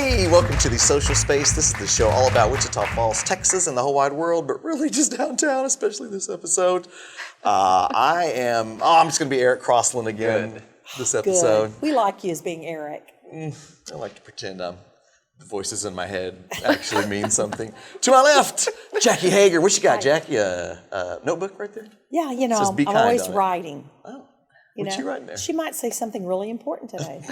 Hey, welcome to the Social Space. This is the show all about Wichita Falls, Texas, and the whole wide world, but really just downtown, especially this episode. I'm just going to be Eric Crossland again this episode. Good. We like you as being Eric. I like to pretend the voices in my head actually mean something. To my left, Jackie Hoegger. What you got, Jackie? A notebook right there? Yeah, you know, I'm always writing. Oh, what's you writing there? She might say something really important today.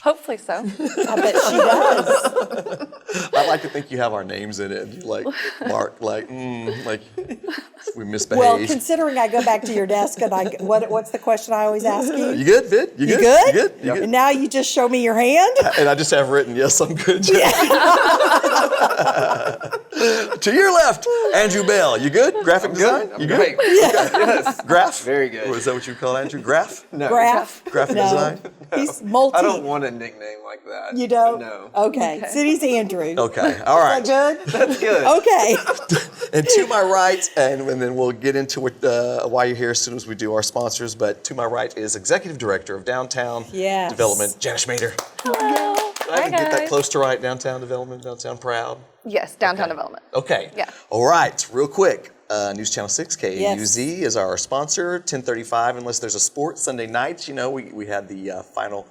Hopefully so. I bet she does. I like to think you have our names in it, and you like mark like we misbehaved. Well, considering I go back to your desk and what's the question I always ask you? You good, Vid? You good? good? You good? You good? And now you just show me your hand? And I just have written, yes, I'm good. Yeah. To your left, Andrew Bell. You good? Graphic design? I'm you great. good? Yes. Graph? Very good. Is that what you call Andrew? Graph? No. Graph? Graphic No. design? He's multi. I don't want a nickname like that. You don't? No. Okay. City's Andrew. Okay, all right. Is that good? That's good. Okay. And to my right, and then we'll get into why you're here as soon as we do our sponsors, but to my right is Executive Director of Downtown Development, Jana Schmader. Hello. I can get that close to right, Downtown Development, Downtown Proud. Yes, Downtown Development. Okay. Yeah. All right, real quick. News Channel 6, KAUZ is our sponsor, 10:35, unless there's a sport. Sunday nights, you know, we had the Final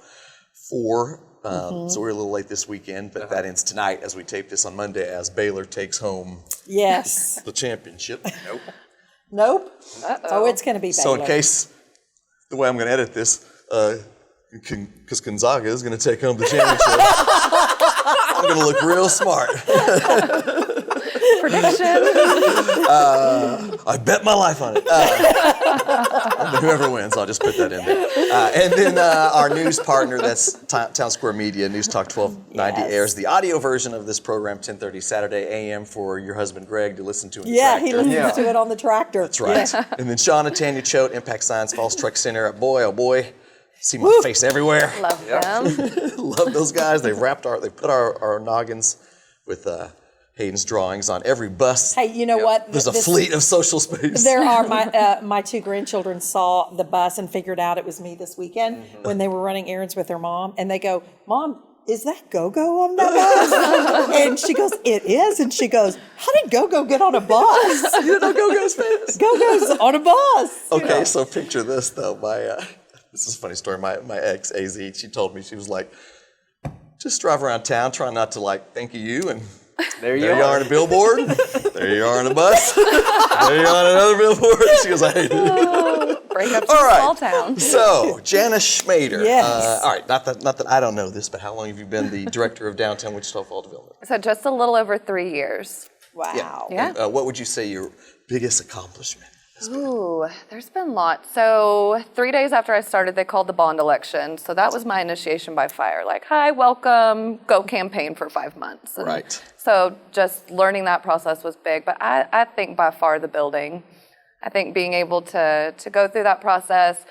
Four, so we're a little late this weekend, but that ends tonight as we tape this on Monday as Baylor takes home the championship. Nope. Uh-oh. Oh, it's going to be Baylor. So in case, the way I'm going to edit this, because Gonzaga is going to take home the championship, I'm going to look real smart. Prediction. I bet my life on it. Whoever wins, I'll just put that in there. And then our news partner, that's Townsquare Media, NewsTalk 1290 airs the audio version of this program, 10:30 Saturday a.m. for your husband Greg to listen to in the tractor. He listens to it on the tractor. That's right. Yeah. And then 𝗀𝗲 𝗏𝗄𝗏, Impact Science Falls Truck Center. Boy, oh boy, see my face everywhere. Love them. Love those guys. They put our noggins with Hayden's drawings on every bus. Hey, you know what? There's a fleet of social space. There are my two grandchildren saw the bus and figured out it was me this weekend when they were running errands with their mom, and they go, "Mom, is that Go-Go on that bus?" And she goes, "It is." And she goes, "How did Go-Go get on a bus?" You know Go-Go's famous. Go-Go's on a bus. Okay, so picture this though. This is a funny story. My ex AZ, she told me, she was like, just drive around town, try not to think of you, and there you are on a billboard. There you are on a bus. There you are on another billboard. She goes, I hate it. Break up to a small town. So, Jana Schmader. Yes. All right, not that I don't know this, but how long have you been the director of Downtown Wichita Falls Development? So just a little over 3 years. Wow. Yeah. And, what would you say your biggest accomplishment has been? Ooh, there's been lots. So 3 days after I started, they called the bond election. So that was my initiation by fire. Like, hi, welcome, go campaign for 5 months. And Right. so just learning that process was big. But I think by far the building. I think being able to go through that process.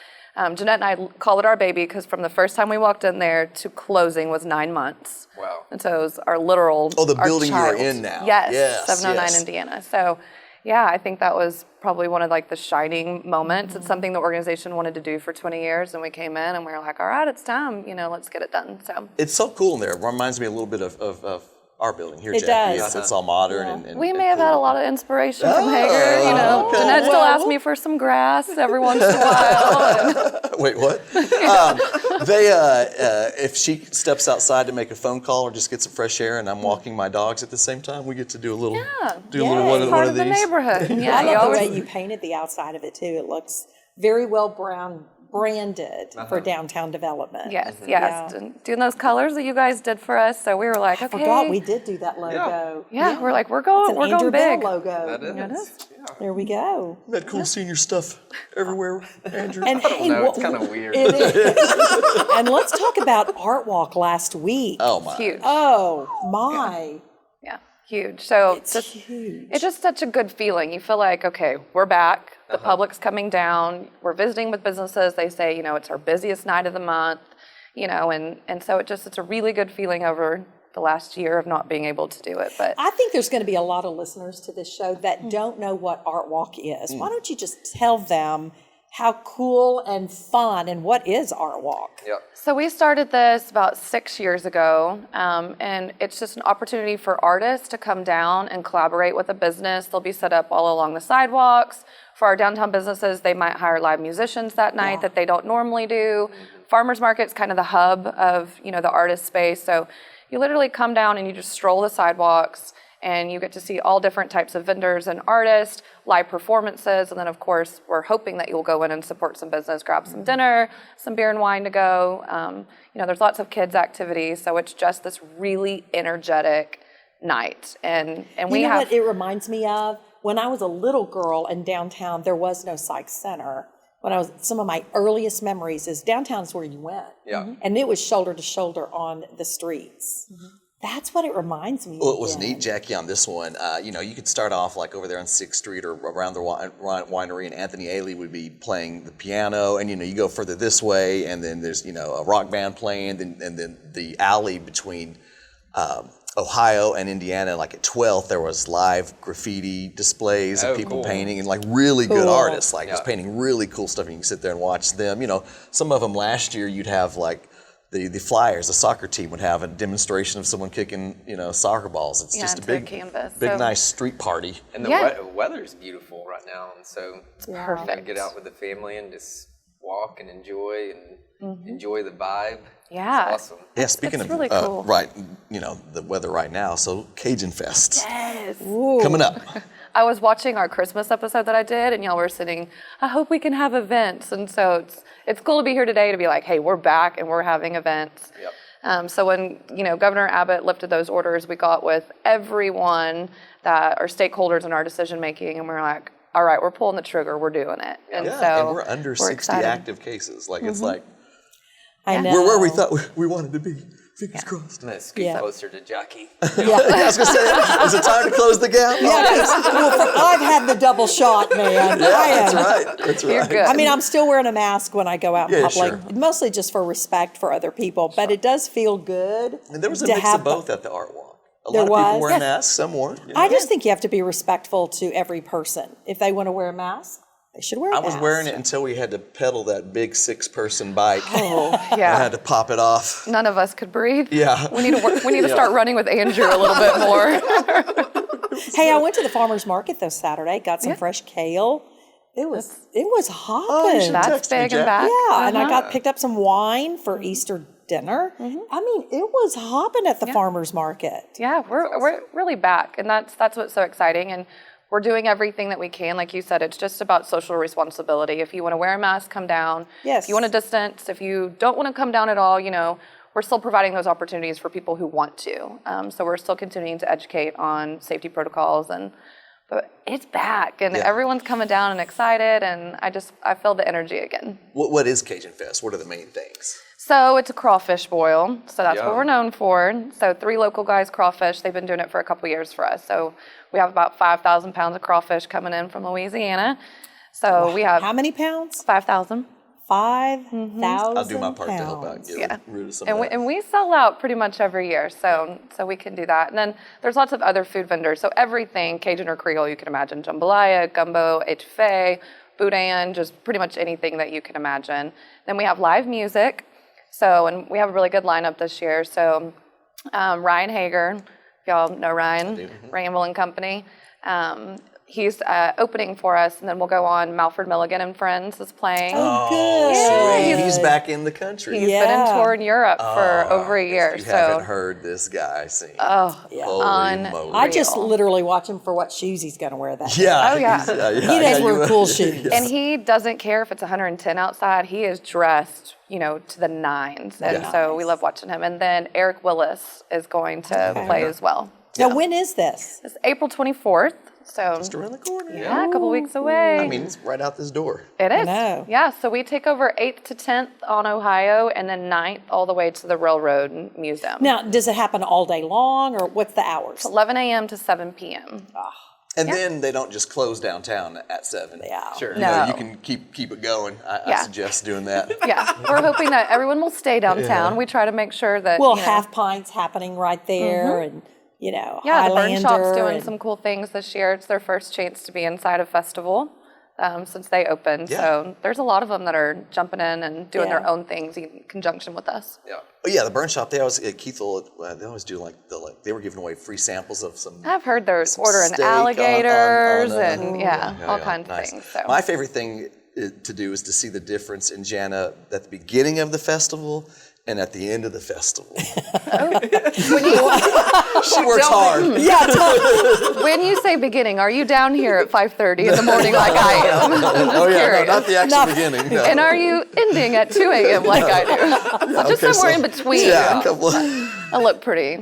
Jeanette and I call it our baby because from the first time we walked in there to closing was 9 months. Wow. And so it was our literal Oh, the our building child. you're in now. Yes, Yes, 709 yes. Indiana. So yeah, I think that was probably one of the shining moments. It's something the organization wanted to do for 20 years, and we came in and we were like, all right, it's time, let's get it done. So It's so cool in there. It reminds me a little bit of our building here, It Jackie. does. It's all modern and we and may have cool. had a lot of inspiration from Hoegger. okay. Jeanette still asks me for some grass every once in a while. Wait, what? If she steps outside to make a phone call or just get some fresh air, and I'm walking my dogs at the same time, we get to do a little, one Part of of the these. neighborhood. Yeah, I you love the always way you painted the outside of it too. It looks very well branded for downtown development. Yes. Yeah. And doing those colors that you guys did for us. So we were like, okay. I forgot we did do that logo. Yeah, we're like, we're It's going, an we're Andrew going big. Bell logo. That is. It is. Yeah. There we go. That cool senior stuff everywhere, Andrew. And hey, No, it's kind of weird. It is. And let's talk about Art Walk last week. Oh my! Huge. Oh my! Yeah, huge. So It's just, huge. it's just such a good feeling. You feel like, okay, we're back. The public's coming down. We're visiting with businesses. They say, it's our busiest night of the month, and so it's a really good feeling over the last year of not being able to do it. But I think there's going to be a lot of listeners to this show that don't know what Art Walk is. Why don't you just tell them how cool and fun, and what is Art Walk? Yep. So we started this about 6 years ago, and it's just an opportunity for artists to come down and collaborate with a business. They'll be set up all along the sidewalks. For our downtown businesses, they might hire live musicians that night that they don't normally do. Farmers market's kind of the hub of, the artist space. So you literally come down and you just stroll the sidewalks, and you get to see all different types of vendors and artists, live performances, and then of course we're hoping that you'll go in and support some business, grab some dinner, some beer and wine to go. There's lots of kids activities, so it's just this really energetic night. And we have what it reminds me of? When I was a little girl in downtown, there was no psych center. Some of my earliest memories is downtown's where you went. Yeah. And it was shoulder to shoulder on the streets. That's what it reminds me Well, of. it was neat, Jackie, on this one. You could start off like over there on 6th Street or around the winery, and Anthony Ailey would be playing the piano, and you go further this way, and then there's a rock band playing, and then the alley between Ohio and Indiana, like at 12th, there was live graffiti displays of people painting, and like really good artists, just painting really cool stuff, and you can sit there and watch them. Some of them last year you'd have like the Flyers, the soccer team would have a demonstration of someone kicking, soccer balls. It's just a big canvas. nice street party. And the weather's beautiful right now, and so perfect. Get out with the family and just walk and enjoy enjoy the vibe. Yeah. It's awesome. Yeah, speaking It's of really cool. the weather right now. So Cajun Fest Yes. coming up. I was watching our Christmas episode that I did, and y'all were singing, I hope we can have events. And so it's cool to be here today to be like, hey, we're back and we're having events. Yep. So when, Governor Abbott lifted those orders, we got with everyone that are stakeholders in our decision making, and we're like, all right, we're pulling the trigger, we're doing it. And so and we're under 60 excited. active cases. Like it's like I know. we're where we thought we wanted to be. Fingers crossed. I'm gonna scoot closer to Jackie. I was gonna say, is it time to close the gap? I've had the double shot, man. That's right. That's right. You're good. I mean, I'm still wearing a mask when I go out in Yeah, public, sure. mostly just for respect for other people, but it does feel good. And there was a to mix have of both at the art walk. A There lot of people was? wearing masks, some weren't. I just think you have to be respectful to every person. If they want to wear a mask, they should wear a I mask. was wearing it until we had to pedal that big 6-person bike. I Yeah. had to pop it off. None of us could breathe. Yeah. We need to start running with Andrew a little bit more. Hey, I went to the farmer's market this Saturday, got some fresh kale. It was hopping. should That's text me, big and Jack. back. Yeah, and I picked up some wine for Easter dinner. I mean, it was hopping at the farmer's market. Yeah, we're really back, and that's what's so exciting. And we're doing everything that we can. Like you said, it's just about social responsibility. If you want to wear a mask, come down. Yes. If you want to distance, if you don't want to come down at all, we're still providing those opportunities for people who want to. So we're still continuing to educate on safety protocols, but it's back, and everyone's coming down and excited, and I feel the energy again. What is Cajun Fest? What are the main things? So it's a crawfish boil. So that's what Yum. we're known for. So 3 local guys crawfish. They've been doing it for a couple years for us. So we have about 5,000 pounds of crawfish coming in from Louisiana. So we have How many pounds? 5,000. 5,000 I'll do my part to help out. pounds. Get rid of some of that. And we sell out pretty much every year, so we can do that. And then there's lots of other food vendors. So everything, Cajun or Creole, you can imagine. 𝗀𝗵𝗆, gumbo, 𝗂𝗏, boudin, just pretty much anything that you can imagine. Then we have live music. And we have a really good lineup this year. So Ryan Hoegger, if y'all know Ryan, Ramble and Company, he's opening for us, and then we'll go on. Malford Milligan and Friends is playing. Oh, good. Sweet. He's back in the country. He's been in tour in Europe for over a year. If you haven't heard this guy sing. Holy unreal. moly. I just literally watch him for what shoes he's going to wear that day. Yeah. Oh, yeah. He does wear cool shoes. And he doesn't care if it's 110 outside. He is dressed, to the nines. And so we love watching him. And then Eric Willis is going to play as well. Now, when is this? It's April 24th. So Just around the corner. yeah, a couple weeks away. I mean, it's right out this door. It is. know. Yeah, so we take over 8th to 10th on Ohio, and then 9th all the way to the Railroad Museum. Now, does it happen all day long, or what's the hours? 11 a.m. to 7 p.m. And then they don't just close downtown at 7. Yeah. Sure. No. You can keep it going. I Yeah. suggest doing that. Yeah, we're hoping that everyone will stay downtown. We try to make sure that Well, Half Pints happening right there, and the Burn Highlander. Shop's doing and- some cool things this year. It's their first chance to be inside a festival. since they opened. Yeah. So there's a lot of them that are jumping in and doing Yeah. their own things in conjunction with us. Yeah. Oh yeah, the burn shop. They always 𝗏𝗏𝗿. They always do they were giving away free samples of some. I've heard they're ordering steak on- alligators on, and all kinds nice. of things. So. My favorite thing to do is to see the difference in Jana at the beginning of the festival and at the end of the festival. She works hard. Yeah, When you say beginning, are you down here at 5:30 in the morning like I am? I'm just Oh yeah, no, curious. not the actual beginning. No. And are you ending at 2 a.m. like I do? Just Okay, somewhere so- in between. Yeah, a couple of, I look pretty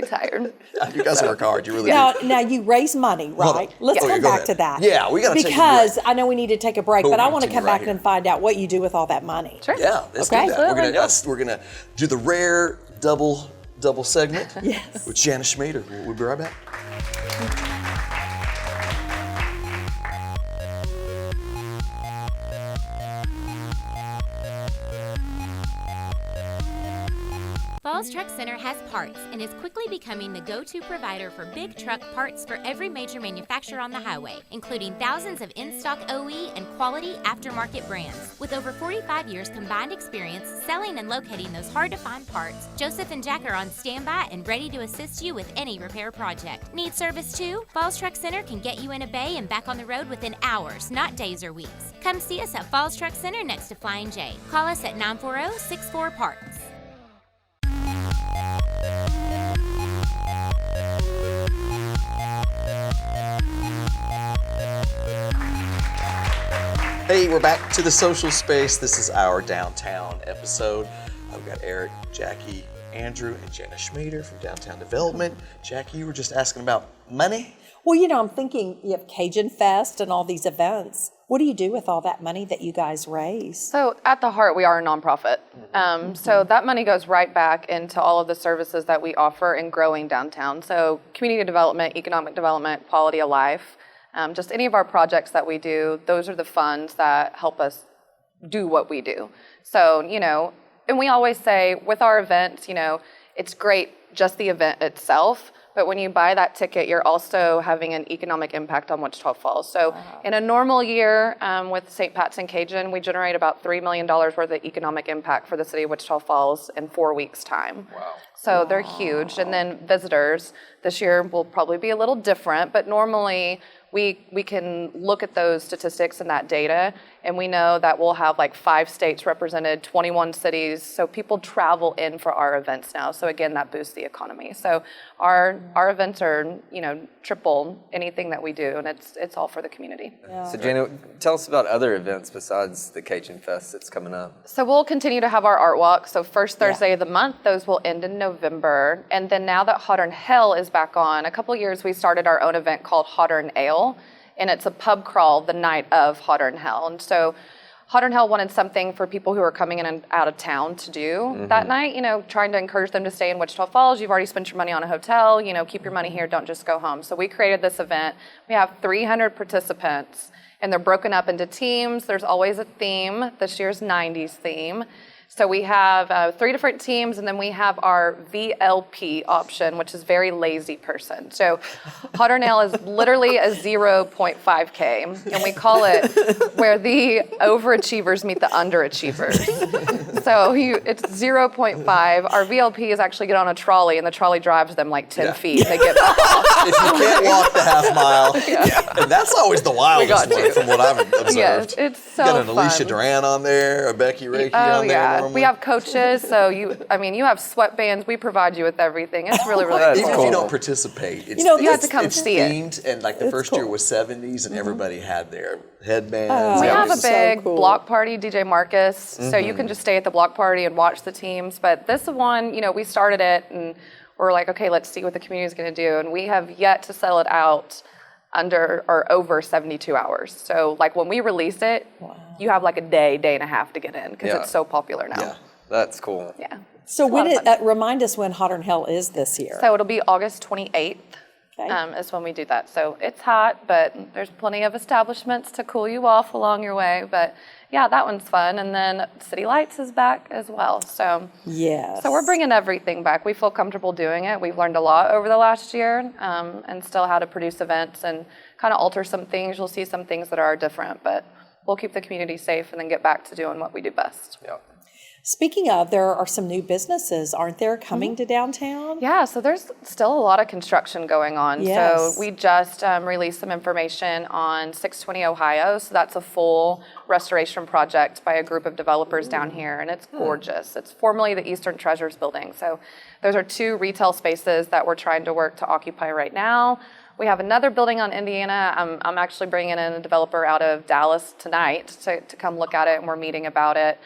tired. you guys work hard. You really now, do. now you raise money, Hold right? on. Let's Okay, come go back ahead. to that. Yeah, we gotta take a because break. I know we need to take a break, But but I we're want to gonna come right back here. and find out what you do with all that money. Sure. Yeah, let's Okay. do that. We're Absolutely. gonna do the rare double segment Yes. with Jana Schmader. We'll be right back. Falls Truck Center has parts and is quickly becoming the go-to provider for big truck parts for every major manufacturer on the highway, including thousands of in-stock OE and quality aftermarket brands. With over 45 years combined experience selling and locating those hard-to-find parts, Joseph and Jack are on standby and ready to assist you with any repair project. Need service too? Falls Truck Center can get you in a bay and back on the road within hours, not days or weeks. Come see us at Falls Truck Center next to Flying J. Call us at 940-64-PARTS. Hey, we're back to the social space. This is our downtown episode. I've got Eric, Jackie, Andrew, and Jana Schmader from Downtown Development. Jackie, you were just asking about money. Well, I'm thinking you have Cajun Fest and all these events. What do you do with all that money that you guys raise? So at the heart, we are a nonprofit. So that money goes right back into all of the services that we offer in growing downtown. So community development, economic development, quality of life, just any of our projects that we do, those are the funds that help us do what we do. So, and we always say with our events, it's great just the event itself, but when you buy that ticket, you're also having an economic impact on Wichita Falls. So in a normal year with St. Pat's and Cajun, we generate about $3 million worth of economic impact for the city of Wichita Falls in 4 weeks' time. Wow. So they're huge. And then visitors, this year will probably be a little different, but normally we can look at those statistics and that data, and we know that we'll have like 5 states represented, 21 cities. So people travel in for our events now. So again, that boosts the economy. So our events are, triple anything that we do, and it's all for the community. So Jana, tell us about other events besides the Cajun Fest that's coming up. So we'll continue to have our art walk. So first Thursday of the month, those will end in November. And then now that 𝗏𝗏𝗿𝗏 is back on, a couple of years we started our own event called 𝗏𝗏𝗿𝗏, and it's a pub crawl the night of 𝗏𝗏𝗿𝗏. And so 𝗏𝗏𝗿𝗏 wanted something for people who are coming in and out of town to do that night, trying to encourage them to stay in Wichita Falls. You've already spent your money on a hotel, keep your money here, don't just go home. So we created this event. We have 300 participants, and they're broken up into teams. There's always a theme. This year's 90s theme. So we have 3 different teams, and then we have our VLP option, which is very lazy person. So 𝗏𝗏𝗿𝗏 is literally a 0.5K, and we call it where the overachievers meet the underachievers. So it's 0.5. Our VLP is actually get on a trolley, and the trolley drives them like 10 feet. They get back off. If you can't walk the half mile, and that's always the wildest got one you. from what I've observed. Yes, it's so Got an Alicia fun. Duran on there, a 𝗏𝗏𝗿𝗏 Oh on there. yeah, Normally. we have coaches, so you have sweatbands. We provide you with everything. It's really That's Even cool. if you cool. don't participate, it's, you have to it's- come it's see it. themed, and like the first year was 70s, and everybody had their headbands. We It have a was- so big cool. block party, DJ Marcus, so you can just stay at the block party and watch the teams. But this one, we started it, and we're like, okay, let's see what the community is going to do, and we have yet to sell it out under or over 72 hours. So like when we release it, you have like a day and a half to get in because Yeah. it's so popular now. Yeah. That's cool. Yeah. So It's a lot when of fun. remind us when 𝗏𝗏𝗿𝗏 is this year. So it'll be August 28th. is when we do that. So it's hot, but there's plenty of establishments to cool you off along your way. But yeah, that one's fun. And then City Lights is back as well. So yes. So we're bringing everything back. We feel comfortable doing it. We've learned a lot over the last year, and still how to produce events and kind of alter some things. You'll see some things that are different, but we'll keep the community safe and then get back to doing what we do best. Yeah. Speaking of, there are some new businesses, aren't there, coming to downtown? Yeah, so there's still a lot of construction going on. Yes. So we just released some information on 𝗁𝗂𝗿𝗄 Ohio. So that's a full restoration project by a group of developers down here, and it's gorgeous. It's formerly the Eastern Treasures building. So those are 2 retail spaces that we're trying to work to occupy right now. We have another building on Indiana. I'm actually bringing in a developer out of Dallas tonight to come look at it, and we're meeting about it.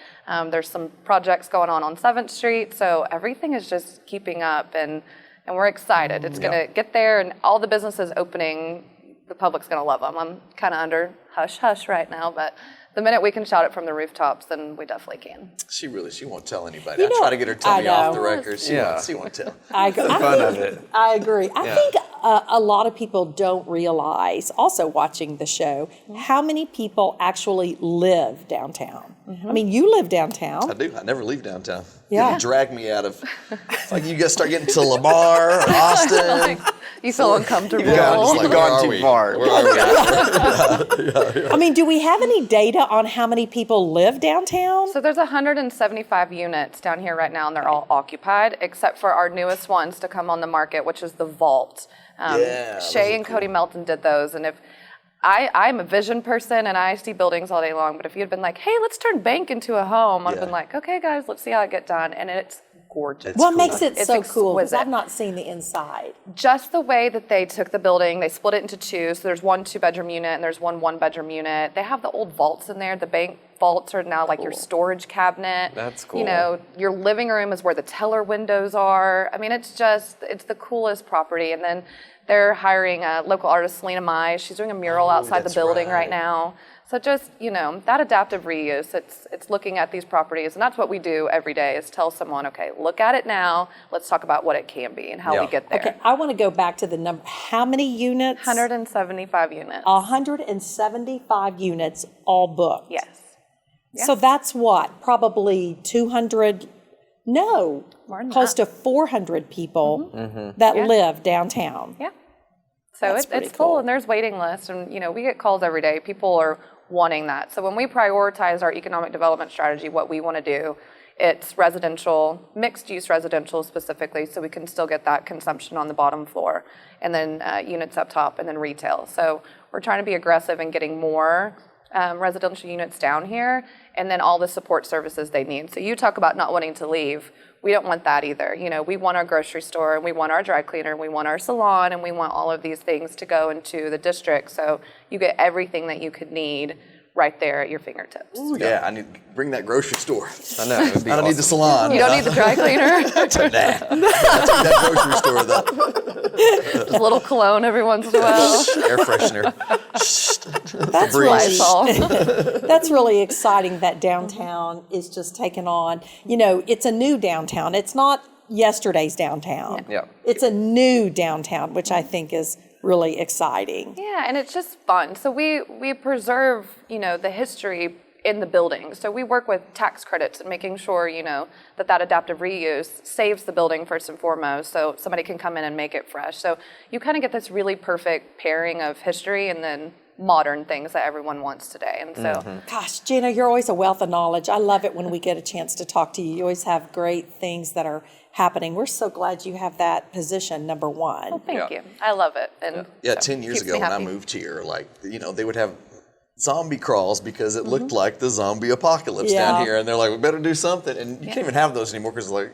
There's some projects going on 7th Street, so everything is just keeping up, and we're excited. It's going to get there, and all the businesses opening, the public's going to love them. I'm kind of under hush-hush right now, but the minute we can shout it from the rooftops, then we definitely can. She won't tell anybody. I try to get her to tell me off the record. She won't tell. Fun of it. I agree. I think a lot of people don't realize, also watching the show, how many people actually live downtown. I mean, you live downtown. I do. I never leave downtown. Yeah. You drag me out of, like, you guys start getting to Lamar or Austin. You feel uncomfortable. You've gone too far. Where are we? I mean, do we have any data on how many people live downtown? So there's 175 units down here right now, and they're all occupied, except for our newest ones to come on the market, which is the Vault. Shay and Cody Melton did those, and if I'm a vision person and I see buildings all day long, but if you had been like, hey, let's turn bank into a home, I'd have been like, okay, guys, let's see how it get done. And it's gorgeous. What makes it It's so cool? Because exquisite. I've not seen the inside. Just the way that they took the building, they split it into 2. So there's 1 2-bedroom unit and there's 1 1-bedroom unit. They have the old vaults in there. The bank vaults are now like your storage cabinet. That's cool. You know, your living room is where the teller windows are. I mean, it's the coolest property. And then they're hiring a local artist, 𝗁𝗏𝗍. She's doing a mural outside the building right now. So just, you know, that adaptive reuse, it's looking at these properties, and that's what we do every day, is tell someone, okay, look at it now, let's talk about what it can be and how we get there. Okay, I want to go back to the number. How many units? 175 units. 175 units, all booked. Yes. So that's what, probably 200, no, More than close that. to 400 people that live downtown. Yeah. So That's it's pretty full, cool. and there's waiting lists, and you know, we get calls every day. People are wanting that. So when we prioritize our economic development strategy, what we want to do, it's residential, mixed-use residential specifically, so we can still get that consumption on the bottom floor, and then units up top, and then retail. So we're trying to be aggressive in getting more residential units down here, and then all the support services they need. So you talk about not wanting to leave. We don't want that either. You know, we want our grocery store, and we want our dry cleaner, and we want our salon, and we want all of these things to go into the district. So you get everything that you could need right there at your fingertips. Ooh, yeah, I need to bring that grocery store. I know. It would be I don't need the salon. You don't need the dry cleaner. I'll take that grocery store though. Just a little cologne every once in a while. Air freshener. That's Lysol. That's really exciting that downtown is just taking on, you know, it's a new downtown. It's not yesterday's downtown. Yeah. It's a new downtown, which I think is really exciting. Yeah, and it's just fun. So we preserve, you know, the history in the building. So we work with tax credits and making sure, you know, that adaptive reuse saves the building first and foremost, so somebody can come in and make it fresh. So you kind of get this really perfect pairing of history and then modern things that everyone wants today. And so Gosh, Jana, you're always a wealth of knowledge. I love it when we get a chance to talk to you. You always have great things that are happening. We're so glad you have that position, number one. thank you. I love it. And Yeah, so 10 years keeps ago me when I happy. moved here, like, you know, they would have zombie crawls because it looked like the zombie apocalypse Yeah. down here. And they're like, we better do something. And you can't even have those anymore because, like,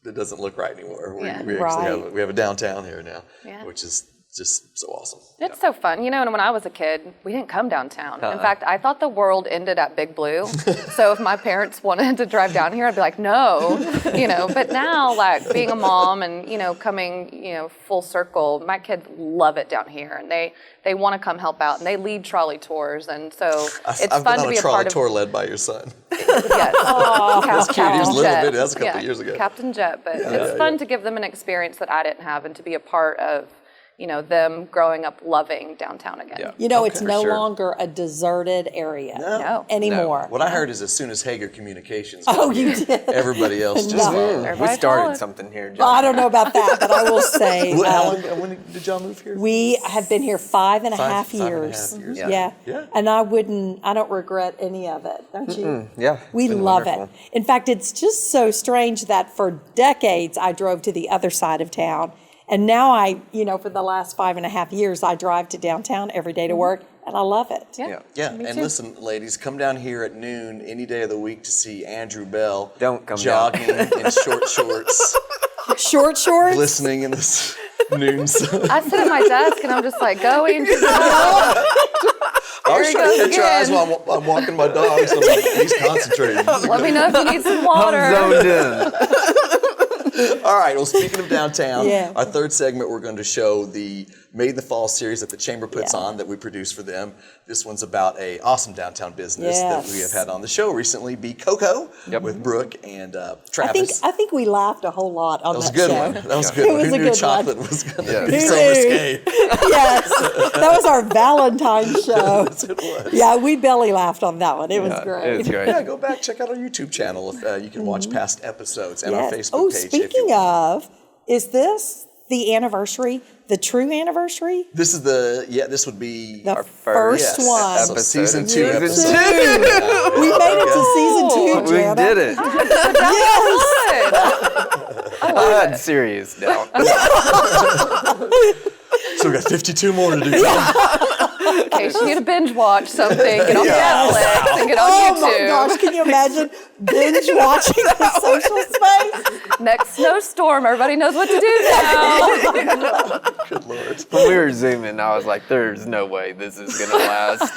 it doesn't look right anymore. We actually Right. we have a downtown here now, Yeah. which is just so awesome. It's so fun. You know, and when I was a kid, we didn't come downtown. In fact, I thought the world ended at Big Blue. So if my parents wanted to drive down here, I'd be like, no, you know. But now, like, being a mom and, you know, coming, you know, full circle, my kids love it down here. And they want to come help out. And they lead trolley tours. And so it's I've fun been to on be a a trolley part of. tour led by your son. Yes. He was a little Jet. bit. That was a couple of years ago. Captain Jet. But it's fun to give them an experience that I didn't have and to be a part of, them growing up loving downtown again. Yeah. You know, it's no sure. longer a deserted area No. anymore. What I heard is as soon as Hoegger Communications, Oh, you did? everybody else just No. followed. We Everybody started followed. something here, Well, I John. don't know about that, but I will say When did y'all move here? we have been here 5.5 5.5 years. years. Yeah. Yeah. And I don't regret any of it, don't you? Yeah, We it's been love wonderful. it. In fact, it's just so strange that for decades I drove to the other side of town. And now for the last 5.5 years, I drive to downtown every day to work, and I love it. Yeah. Yeah, and listen, ladies, come down here at noon any day of the week to see Andrew Bell Don't come jogging in short shorts, Short shorts. glistening in this noon sun. I sit at my desk and I'm just like, go, Andrew, go. I was he trying to goes catch your eyes again. while I'm walking my dog, so I'm like, he's concentrating. Let me know if you need some water. Zoned in. All right, well, speaking of downtown, Yeah. our third segment, we're going to show the Made in the Fall series that the Chamber puts on that we produce for them. This one's about a awesome downtown business that we have Yes. had on the show recently, 𝗏𝗂𝗏 with Brooke and Travis. I think we laughed a whole lot on That was a that good show. one. That was a good It one. was Who a knew good chocolate one. was going to Yeah. be Who so knew? risque? Yes, that was our Valentine's show. Yes, it was. Yeah, we belly laughed on that one. It was Yeah, great. it's great. Yeah, go back, check out our YouTube channel if you can watch past episodes and our Yes. Facebook Oh, page. if speaking you of, is this the anniversary, the true anniversary? This is this would be The our first yes. one. So season 2 Season episode. 2. We made it to season 2, We Jana. did it. Yes. I had serious doubt. So we got 52 more to do. In case you need to binge watch something, get on Netflix and get on Oh YouTube. my gosh, can you imagine binge watching the social space? Next snowstorm, everybody knows what to do now. Good Lord. When we were zooming, I was like, there's no way this is going to last.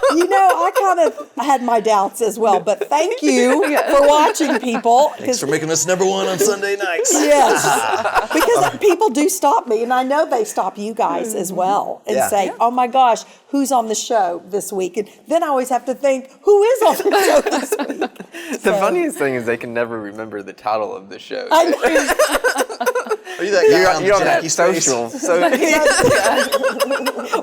I kind of had my doubts as well, but thank you for watching, people. Thanks for making us number 1 on Sunday nights. Yes, because people do stop me, and I know they stop you guys as well, and say, "Oh my gosh, who's on the show this week?" And then I always have to think, who is on the show this week? The funniest thing is they can never remember the title of the show. I know. Are you that guy on the You're on that Jackie space? social. So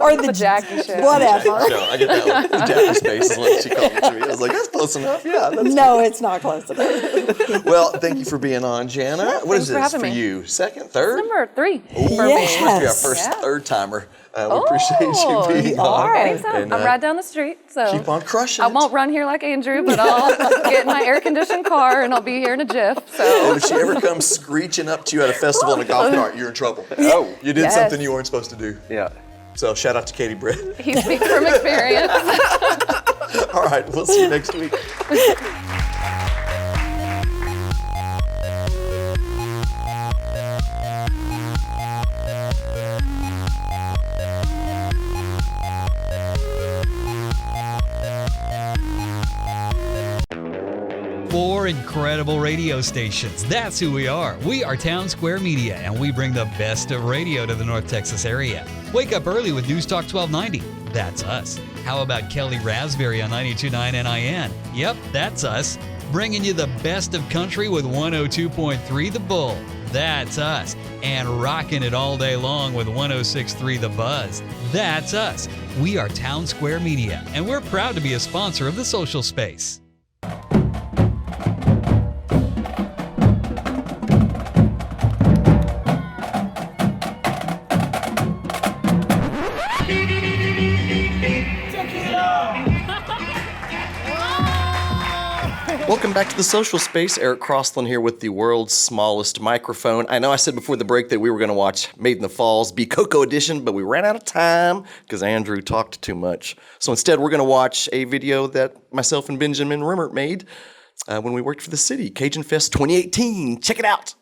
Or the Jackie show. whatever. No, I get that one. Jackie space is what she called it to me. I was like, that's close enough. Yeah, that's No, it's not close enough. Well, thank you for being on, Jana. What is thanks for this having for me. you? Second, third? Number 3. Ooh, she must be our Yes. first Yeah. third timer. We appreciate you being on. Anytime. And, I'm right down the street, so Keep on crushing I it. won't run here like Andrew, but I'll get in my air-conditioned car and I'll be here in a jiff. And So if she ever comes screeching up to you at a festival in a golf cart, you're in trouble. Oh. You did Yes. something you weren't supposed to do. yeah. So shout out to Katie Britt. he speaks from experience. All right, we'll see you next week. Four incredible radio stations. That's who we are. We are Townsquare Media, and we bring the best of radio to the North Texas area. Wake up early with NewsTalk 1290. That's us. How about Kelly Raspberry on 92.9 NIN? Yep, that's us. Bringing you the best of country with 102.3 The Bull. That's us. And rocking it all day long with 106.3 The Buzz. That's us. We are Townsquare Media, and we're proud to be a sponsor of the social space. Welcome back to the social space. Eric Crosland here with the world's smallest microphone. I know I said before the break that we were going to watch Made in the Falls 𝗏𝗂𝗏 edition, but we ran out of time because Andrew talked too much. So instead, we're going to watch a video that myself and Benjamin Rimmert made when we worked for the city, Cajun Fest 2018. Check it out.